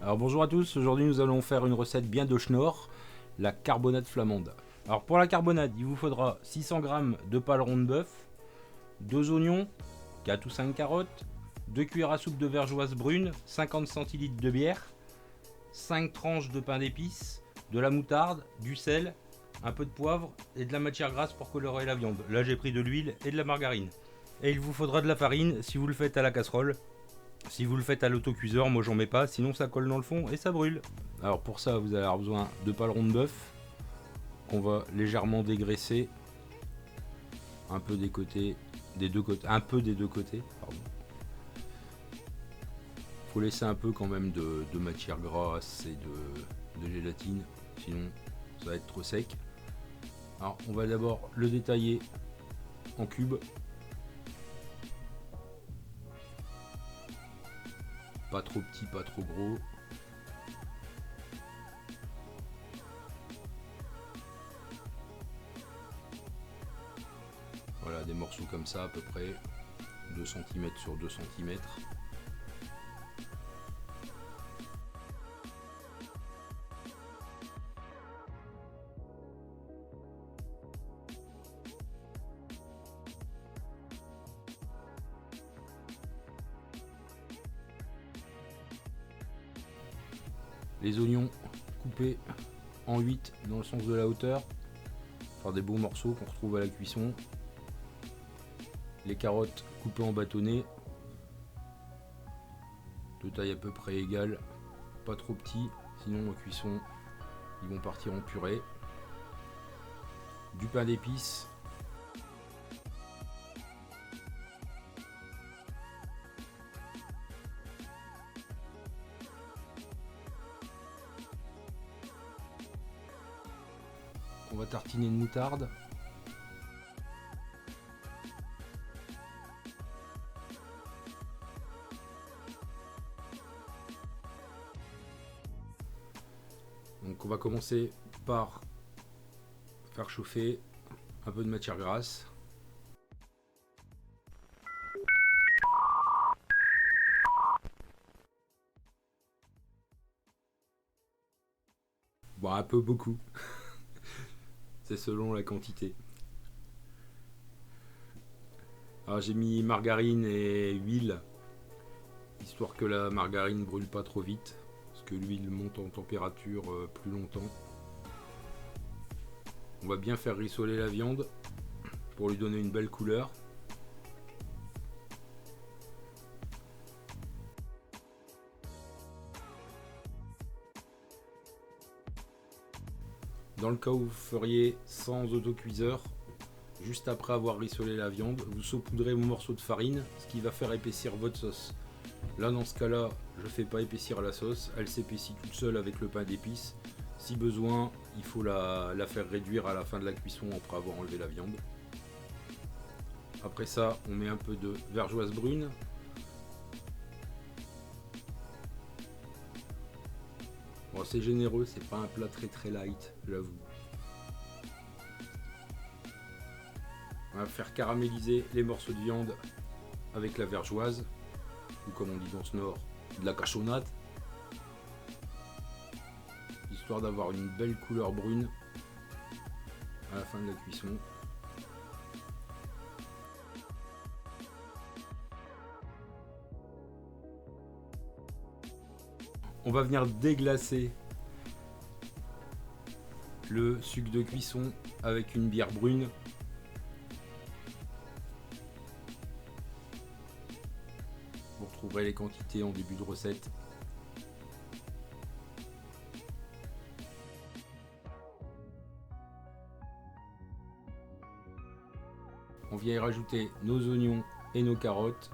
Alors bonjour à tous, aujourd'hui nous allons faire une recette bien de schnorr, la carbonade flamande. Alors pour la carbonade, il vous faudra 600 g de paleron de bœuf, 2 oignons, 4 ou 5 carottes, 2 cuillères à soupe de vergeoise brune, 50 centilitres de bière, 5 tranches de pain d'épices, de la moutarde, du sel, un peu de poivre et de la matière grasse pour colorer la viande. Là j'ai pris de l'huile et de la margarine. Et il vous faudra de la farine si vous le faites à la casserole. Si vous le faites à l'autocuiseur, moi j'en mets pas, sinon ça colle dans le fond et ça brûle. Alors pour ça, vous allez avoir besoin de paleron de bœuf qu'on va légèrement dégraisser, un peu des côtés, des deux côtés, un peu des deux côtés. Pardon. Faut laisser un peu quand même de matière grasse et de gélatine, sinon ça va être trop sec. Alors on va d'abord le détailler en cubes. Pas trop petit, pas trop gros. Voilà, des morceaux comme ça à peu près, 2 cm sur 2 cm. Les oignons coupés en 8 dans le sens de la hauteur, faire des beaux morceaux qu'on retrouve à la cuisson. Les carottes coupées en bâtonnets, de taille à peu près égale, pas trop petits, sinon en cuisson ils vont partir en purée. Du pain d'épices, on va tartiner de moutarde. Donc on va commencer par faire chauffer un peu de matière grasse. Bon, un peu beaucoup. C'est selon la quantité. Alors j'ai mis margarine et huile, histoire que la margarine brûle pas trop vite, parce que l'huile monte en température plus longtemps. On va bien faire rissoler la viande pour lui donner une belle couleur. Dans le cas où vous feriez sans autocuiseur, juste après avoir rissolé la viande, vous saupoudrez vos morceaux de farine, ce qui va faire épaissir votre sauce. Là dans ce cas là, je ne fais pas épaissir la sauce, elle s'épaissit toute seule avec le pain d'épices. Si besoin, il faut la faire réduire à la fin de la cuisson après avoir enlevé la viande. Après ça, on met un peu de vergeoise brune. Bon, c'est généreux, c'est pas un plat très light, j'avoue. On va faire caraméliser les morceaux de viande avec la vergeoise, ou comme on dit dans ce nord, de la cachonnade, histoire d'avoir une belle couleur brune à la fin de la cuisson. On va venir déglacer le sucre de cuisson avec une bière brune. Vous retrouverez les quantités en début de recette. On vient y rajouter nos oignons et nos carottes.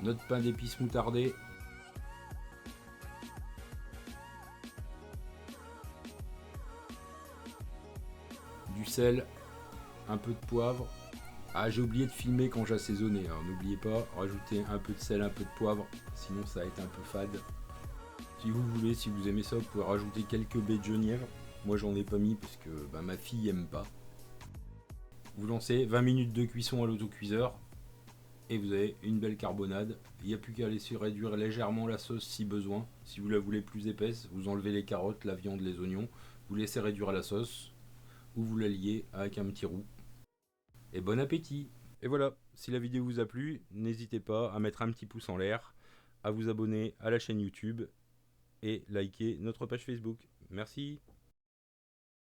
Notre pain d'épices moutardé. Du sel, un peu de poivre. Ah, j'ai oublié de filmer quand j'ai assaisonné, alors n'oubliez pas, rajouter un peu de sel, un peu de poivre, sinon ça va être un peu fade. Si vous voulez, si vous aimez ça, vous pouvez rajouter quelques baies de genièvre. Moi j'en ai pas mis parce que ma fille aime pas. Vous lancez 20 minutes de cuisson à l'autocuiseur. et vous avez une belle carbonade. Il n'y a plus qu'à laisser réduire légèrement la sauce si besoin. Si vous la voulez plus épaisse, vous enlevez les carottes, la viande, les oignons, vous laissez réduire la sauce ou vous la liez avec un petit roux. Et bon appétit! Et voilà, si la vidéo vous a plu, n'hésitez pas à mettre un petit pouce en l'air, à vous abonner à la chaîne YouTube et liker notre page Facebook. Merci!